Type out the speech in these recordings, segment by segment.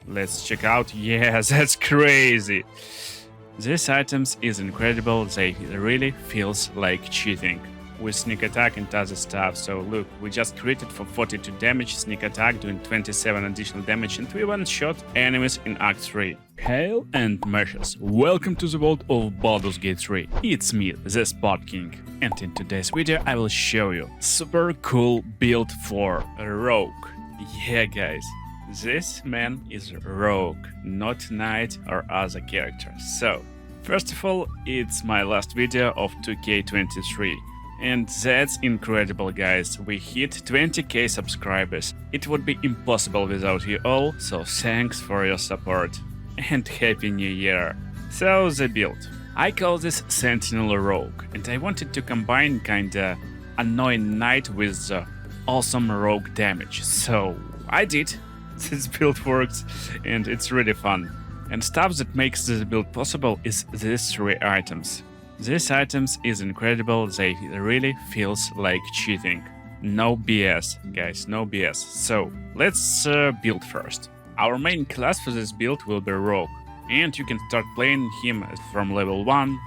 Let's check out. Yes, that's crazy. These items is incredible. They really feels like cheating with sneak attack and other stuff. So look, we just created for 42 damage sneak attack, doing 27 additional damage, and we one-shot enemies in Act 3. Hail and meshes, welcome to the world of Baldur's Gate 3. It's me, the Spot King, and in today's video I will show you super cool build for Rogue. Yeah guys, this man is Rogue, not Knight or other character. So, first of all, it's my last video of 2K23. And that's incredible, guys. We hit 20k subscribers. It would be impossible without you all, so thanks for your support. And Happy New Year. So the build. I call this Sentinel Rogue, and I wanted to combine kinda annoying Knight with awesome Rogue damage. So I did. This build works, and it's really fun. And stuff that makes this build possible is these 3 items. These items is incredible, they really feels like cheating. No BS, guys, no BS. So, let's build first. Our main class for this build will be Rogue, and you can start playing him from level 1,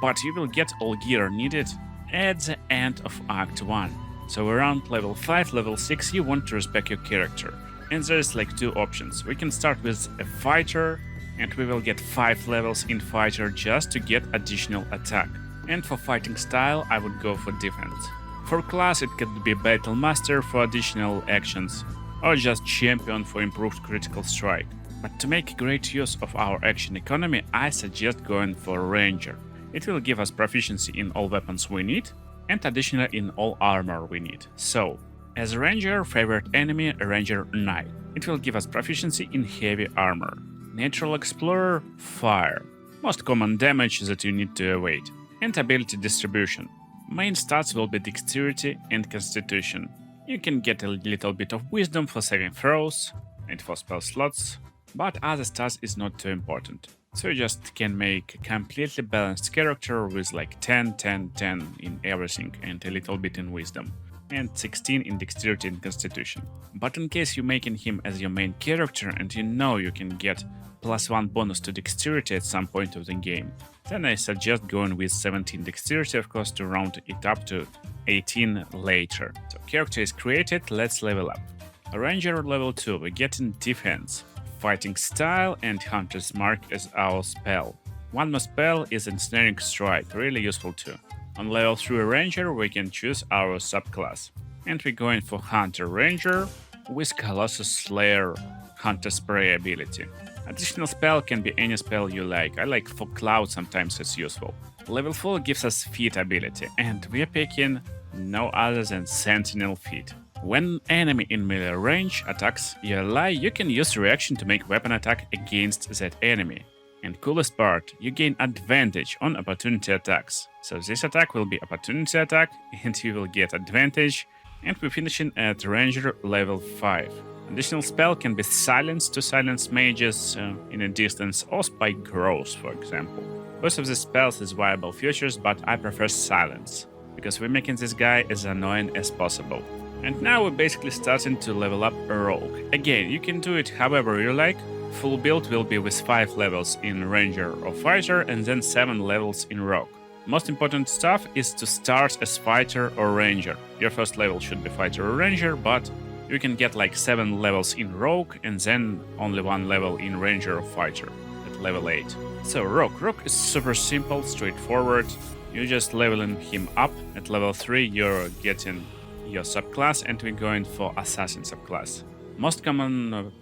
but you will get all gear needed at the end of Act 1. So around level 5, level 6 you want to respec your character. And there's like 2 options. We can start with a fighter, and we will get 5 levels in fighter just to get additional attack. And for fighting style, I would go for defense. For class, it could be battle master for additional actions, or just champion for improved critical strike. But to make great use of our action economy, I suggest going for ranger. It will give us proficiency in all weapons we need, and additional in all armor we need. So, as a ranger, favorite enemy, ranger knight. It will give us proficiency in heavy armor. Natural Explorer, Fire. Most common damage that you need to avoid. And ability distribution. Main stats will be Dexterity and Constitution. You can get a little bit of Wisdom for saving throws and for spell slots, but other stats is not too important. So you just can make a completely balanced character with like 10, 10, 10 in everything and a little bit in Wisdom. And 16 in Dexterity and Constitution. But in case you're making him as your main character and you know you can get +1 bonus to Dexterity at some point of the game, then I suggest going with 17 Dexterity, of course, to round it up to 18 later. So character is created, let's level up. Ranger level 2, we get in Defense, Fighting Style and Hunter's Mark as our spell. One more spell is Ensnaring Strike, really useful too. On level 3 Ranger, we can choose our subclass. And we're going for Hunter Ranger with Colossus Slayer Hunter Spray ability. Additional spell can be any spell you like. I like for Cloud, sometimes it's useful. Level 4 gives us Feat ability, and we're picking no other than Sentinel Feat. When enemy in melee range attacks your ally, you can use reaction to make weapon attack against that enemy. And coolest part, you gain advantage on opportunity attacks. So this attack will be opportunity attack, and you will get advantage, and we're finishing at Ranger level 5. Additional spell can be Silence to silence mages in a distance, or Spike Growth, for example. Both of the spells is viable features, but I prefer Silence, because we're making this guy as annoying as possible. And now we're basically starting to level up a Rogue. Again, you can do it however you like. Full build will be with 5 levels in Ranger or Fighter, and then 7 levels in Rogue. Most important stuff is to start as Fighter or Ranger. Your first level should be Fighter or Ranger, but you can get like 7 levels in Rogue and then only 1 level in Ranger or Fighter at level 8. So Rogue is super simple, straightforward. You're just leveling him up. At level 3 you're getting your subclass, and we're going for Assassin subclass. Most common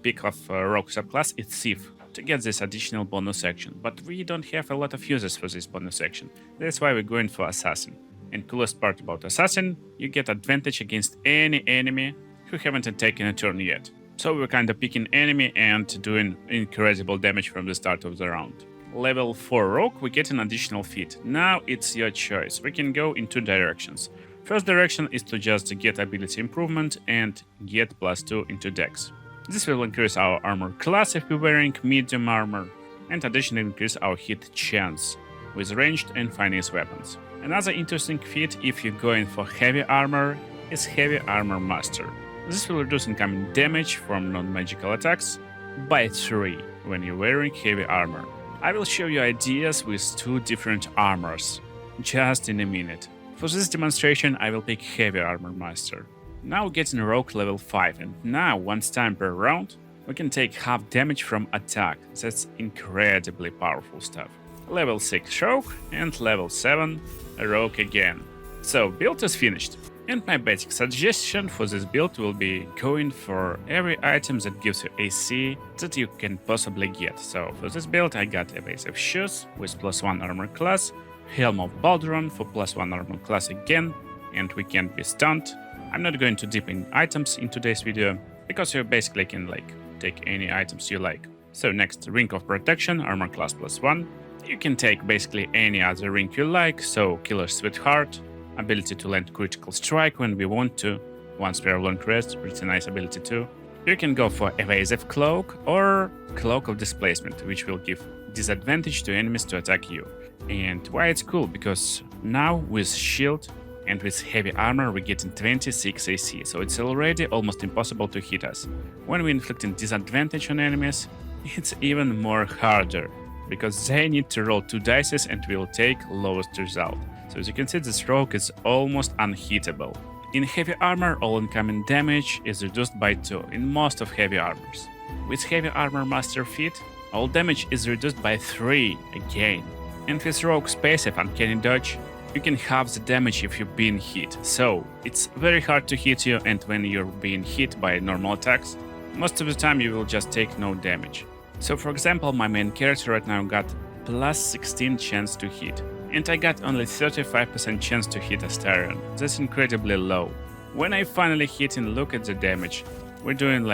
pick of Rogue subclass is Thief, to get this additional bonus action, but we don't have a lot of uses for this bonus action. That's why we're going for Assassin. And coolest part about Assassin, you get advantage against any enemy who haven't taken a turn yet. So we're kinda picking enemy and doing incredible damage from the start of the round. Level 4 Rogue, we get an additional feat. Now it's your choice. We can go in 2 directions. First direction is to just get ability improvement and get +2 into Dex. This will increase our armor class if we're wearing medium armor, and additionally increase our hit chance with ranged and finesse weapons. Another interesting feat if you're going for heavy armor is Heavy Armor Master. This will reduce incoming damage from non-magical attacks by 3 when you're wearing heavy armor. I will show you ideas with 2 different armors just in a minute. For this demonstration I will pick heavy armor master. Now getting rogue level 5, and now once time per round we can take half damage from attack. That's incredibly powerful stuff. Level 6 rogue and level 7 rogue again. So build is finished. And my basic suggestion for this build will be going for every item that gives you AC that you can possibly get. So for this build I got evasive shoes with +1 armor class, Helm of Baldurs for +1 armor class again, and we can't be stunned. I'm not going to deep in items in today's video, because you basically can take any items you like. So next, Ring of Protection, armor class +1. You can take basically any other ring you like, so Killer Sweetheart, ability to land critical strike when we want to, once per long rest, pretty nice ability too. You can go for Evasive Cloak or Cloak of Displacement, which will give disadvantage to enemies to attack you. And why it's cool? Because now with shield and with heavy armor we get 26 AC, so it's already almost impossible to hit us. When we inflicting disadvantage on enemies, it's even more harder, because they need to roll 2 dice and will take lowest result. So as you can see, this rogue is almost unhittable. In heavy armor, all incoming damage is reduced by 2 in most of heavy armors. With heavy armor master feat, all damage is reduced by 3 again. And with rogue's passive uncanny dodge, you can halve the damage if you're being hit. So it's very hard to hit you, and when you're being hit by normal attacks, most of the time you will just take no damage. So for example, my main character right now got +16 chance to hit, and I got only 35% chance to hit Astarion. That's incredibly low. When I finally hit and look at the damage, we're doing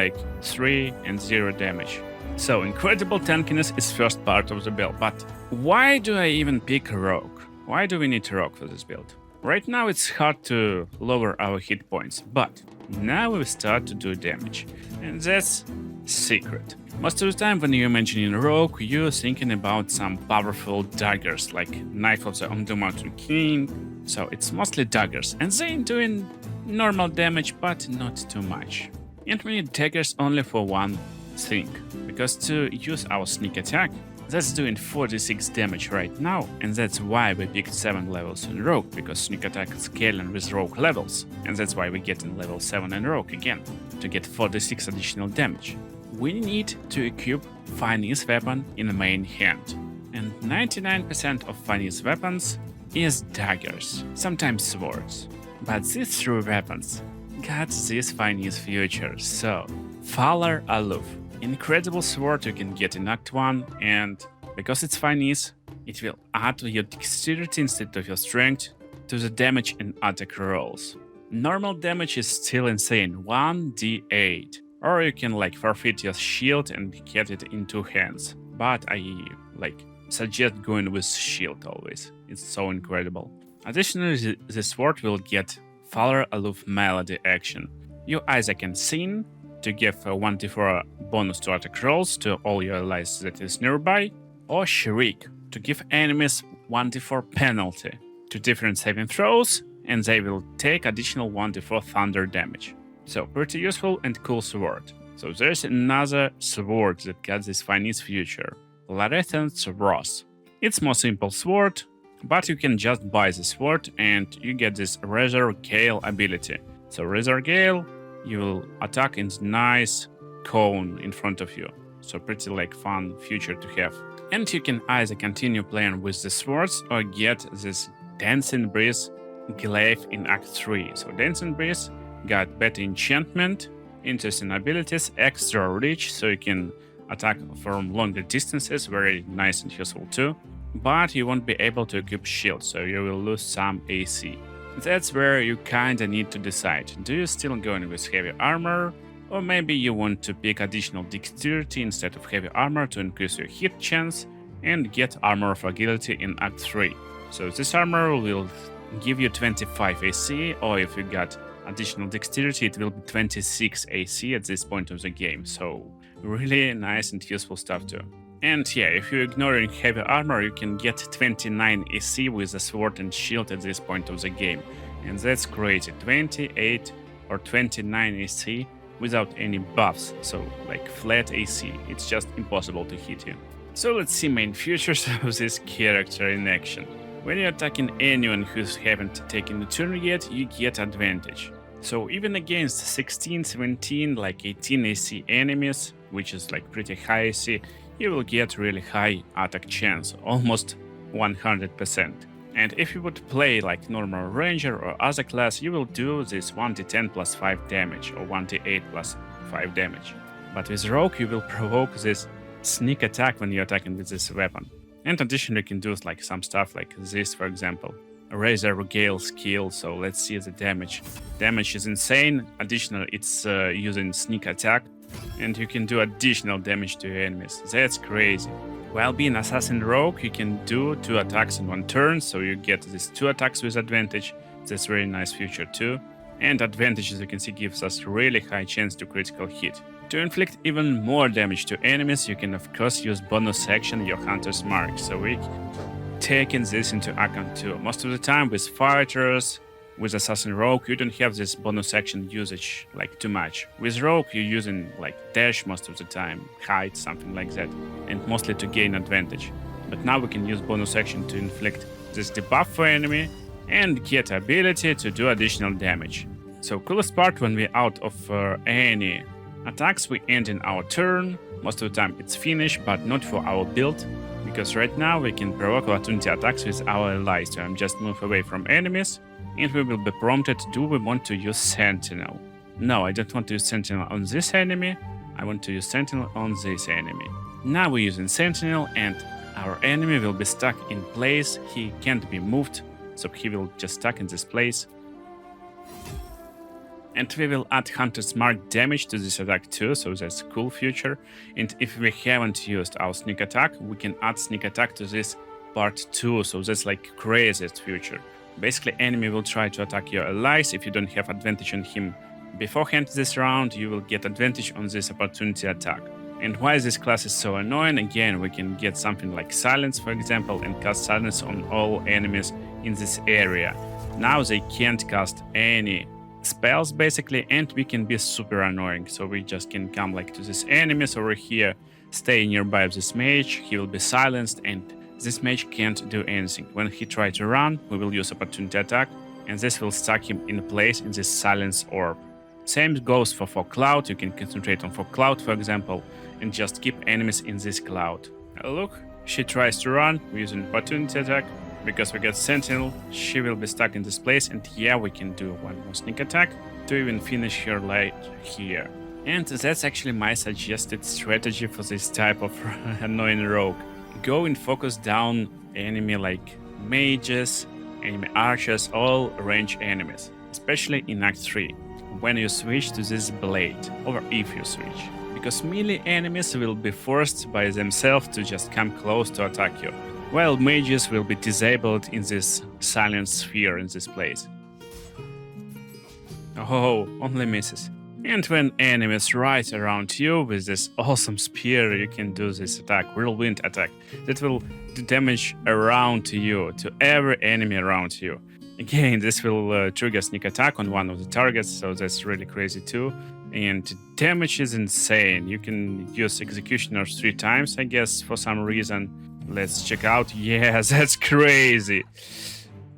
3 and 0 damage. So incredible tankiness is first part of the build, but why do I even pick a rogue? Why do we need a rogue for this build? Right now it's hard to lower our hit points, but now we start to do damage, and that's secret. Most of the time when you're mentioning rogue, you're thinking about some powerful daggers like Knife of the Undermountain King, so it's mostly daggers, and they're doing normal damage but not too much. And we need daggers only for one thing, because to use our sneak attack, that's doing 46 damage right now, and that's why we picked 7 levels in Rogue, because sneak attack is scaling with Rogue levels, and that's why we get in level 7 in Rogue again, to get 46 additional damage. We need to equip Finesse weapon in the main hand, and 99% of Finesse weapons is daggers, sometimes swords. But these 3 weapons got this Finesse feature, so Faller Aloof. Incredible sword you can get in Act 1, and because it's Finesse, it will add your dexterity instead of your strength to the damage and attack rolls. Normal damage is still insane, 1d8, or you can forfeit your shield and get it in 2 hands, but I suggest going with shield always, it's so incredible. Additionally, the sword will get Faller Aloof melody action. You either can sing to give a 1d4 bonus to attack rolls to all your allies that is nearby, or Shriek to give enemies 1d4 penalty to different saving throws, and they will take additional 1d4 thunder damage. So pretty useful and cool sword. So there's another sword that got this Finesse feature, Larethan's Wrath. It's more simple sword, but you can just buy the sword and you get this Razor Gale ability. So Razor Gale, you will attack in nice cone in front of you. So pretty fun feature to have. And you can either continue playing with the swords or get this Dancing Breeze Glaive in Act 3. So Dancing Breeze got better enchantment, interesting abilities, extra reach, so you can attack from longer distances, very nice and useful too. But you won't be able to equip shield, so you will lose some AC. That's where you kinda need to decide, do you still going with heavy armor, or maybe you want to pick additional dexterity instead of heavy armor to increase your hit chance and get armor of agility in Act 3. So this armor will give you 25 AC, or if you got additional dexterity it will be 26 AC at this point of the game, so really nice and useful stuff too. And yeah, if you're ignoring heavy armor, you can get 29 AC with a sword and shield at this point of the game. And that's crazy, 28 or 29 AC without any buffs, so like flat AC, it's just impossible to hit you. So let's see main features of this character in action. When you're attacking anyone who haven't taken the turn yet, you get advantage. So even against 16, 17, like 18 AC enemies, which is like pretty high AC, you will get really high attack chance, almost 100%. And if you would play like normal ranger or other class, you will do this 1d10 plus 5 damage or 1d8 plus 5 damage. But with rogue you will provoke this sneak attack when you're attacking with this weapon. And additionally you can do like some stuff like this, for example. Razor Regale skill, so let's see the damage. Damage is insane. Additionally, it's using sneak attack, and you can do additional damage to your enemies. That's crazy. While being Assassin Rogue, you can do 2 attacks in 1 turn, so you get these 2 attacks with advantage. That's very nice feature too. And advantage, as you can see, gives us really high chance to critical hit. To inflict even more damage to enemies, you can of course use bonus action your Hunter's Mark. So we taking this into account too. Most of the time with fighters, with Assassin Rogue, you don't have this bonus action usage like too much. With Rogue, you're using like dash most of the time, hide, something like that, and mostly to gain advantage. But now we can use bonus action to inflict this debuff for enemy and get ability to do additional damage. So coolest part, when we're out of any attacks, we end in our turn. Most of the time it's finished, but not for our build, because right now we can provoke opportunity attacks with our allies. So I'm just move away from enemies, and we will be prompted, do we want to use Sentinel? No, I don't want to use Sentinel on this enemy, I want to use Sentinel on this enemy. Now we're using Sentinel, and our enemy will be stuck in place, he can't be moved, so he will just stuck in this place. And we will add Hunter's Mark damage to this attack too, so that's a cool feature. And if we haven't used our sneak attack, we can add sneak attack to this part too, so that's like craziest feature. Basically, enemy will try to attack your allies. If you don't have advantage on him beforehand this round, you will get advantage on this opportunity attack. And why this class is so annoying, again, we can get something like silence, for example, and cast silence on all enemies in this area. Now they can't cast any spells basically, and we can be super annoying. So we just can come like to this enemies over here, stay nearby this mage, he will be silenced, and this mage can't do anything. When he tries to run, we will use opportunity attack, and this will stuck him in place in this silence orb. Same goes for Fog Cloud. You can concentrate on Fog Cloud, for example, and just keep enemies in this cloud. Look, she tries to run, we're using opportunity attack. Because we get Sentinel, she will be stuck in this place, and yeah, we can do one more sneak attack to even finish her right here. And that's actually my suggested strategy for this type of annoying rogue. Go and focus down enemy like mages, enemy archers, all range enemies, especially in Act 3, when you switch to this blade, or if you switch. Because melee enemies will be forced by themselves to just come close to attack you, while mages will be disabled in this silent sphere in this place. Oh, only misses. And when enemies right around you with this awesome spear, you can do this attack, whirlwind attack, that will do damage around you, to every enemy around you. Again, this will trigger sneak attack on one of the targets, so that's really crazy too. And damage is insane. You can use Executioners 3 times, I guess, for some reason. Let's check out. Yeah, that's crazy.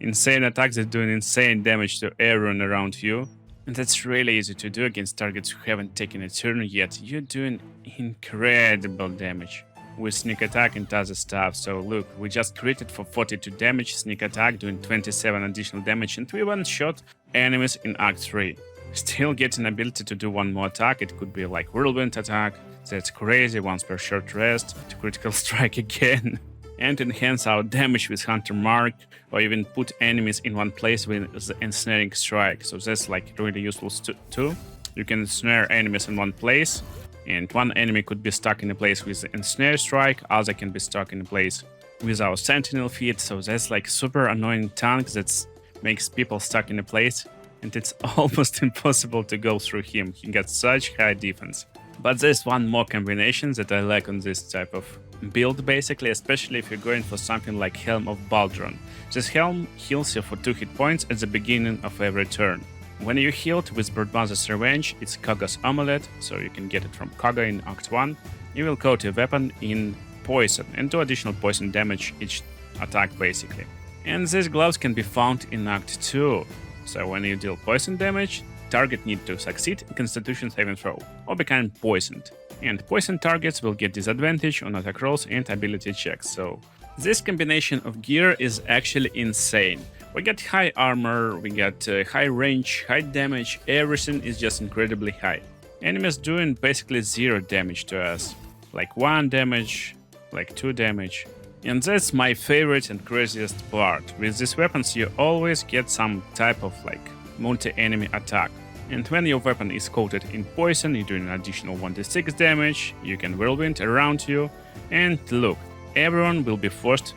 Insane attacks that do insane damage to everyone around you. And that's really easy to do against targets who haven't taken a turn yet. You're doing incredible damage with sneak attack and other stuff. So look, we just created for 42 damage, sneak attack doing 27 additional damage, and we one-shot enemies in Act 3. Still getting ability to do one more attack. It could be like whirlwind attack. That's crazy, once per short rest, to critical strike again. And enhance our damage with Hunter Mark, or even put enemies in one place with the ensnaring strike. So that's like really useful too. You can snare enemies in one place, and one enemy could be stuck in a place with the ensnare strike, other can be stuck in a place with our Sentinel feat. So that's like super annoying tank that makes people stuck in a place, and it's almost impossible to go through him. He got such high defense. But there's one more combination that I like on this type of build, basically, especially if you're going for something like Helm of Baldurs. This helm heals you for 2 hit points at the beginning of every turn. When you healed with Birdmother's Revenge, it's Koga's Amulet, so you can get it from Koga in Act 1. You will coat your weapon in poison and do additional poison damage each attack basically. And these gloves can be found in Act 2. So when you deal poison damage, target need to succeed in Constitution saving throw or become poisoned. And poison targets will get disadvantage on attack rolls and ability checks. So this combination of gear is actually insane. We get high armor, we get high range, high damage, everything is just incredibly high. Enemies doing basically 0 damage to us. Like 1 damage, like 2 damage. And that's my favorite and craziest part. With these weapons you always get some type of like multi-enemy attack. And when your weapon is coated in poison, you do an additional 1d6 damage, you can whirlwind around you, and look, everyone will be forced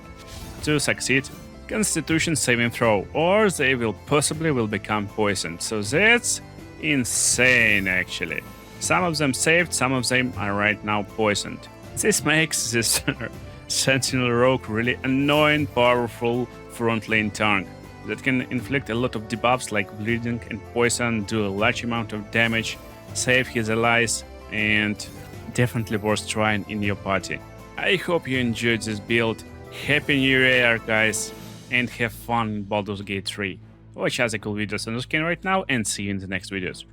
to succeed Constitution saving throw, or they will possibly become poisoned. So that's insane actually. Some of them saved, some of them are right now poisoned. This makes this Sentinel Rogue really annoying, powerful frontline tank that can inflict a lot of debuffs like bleeding and poison, do a large amount of damage, save his allies, and definitely worth trying in your party. I hope you enjoyed this build. Happy New Year guys, and have fun in Baldur's Gate 3. Watch other cool videos on the screen right now, and see you in the next videos.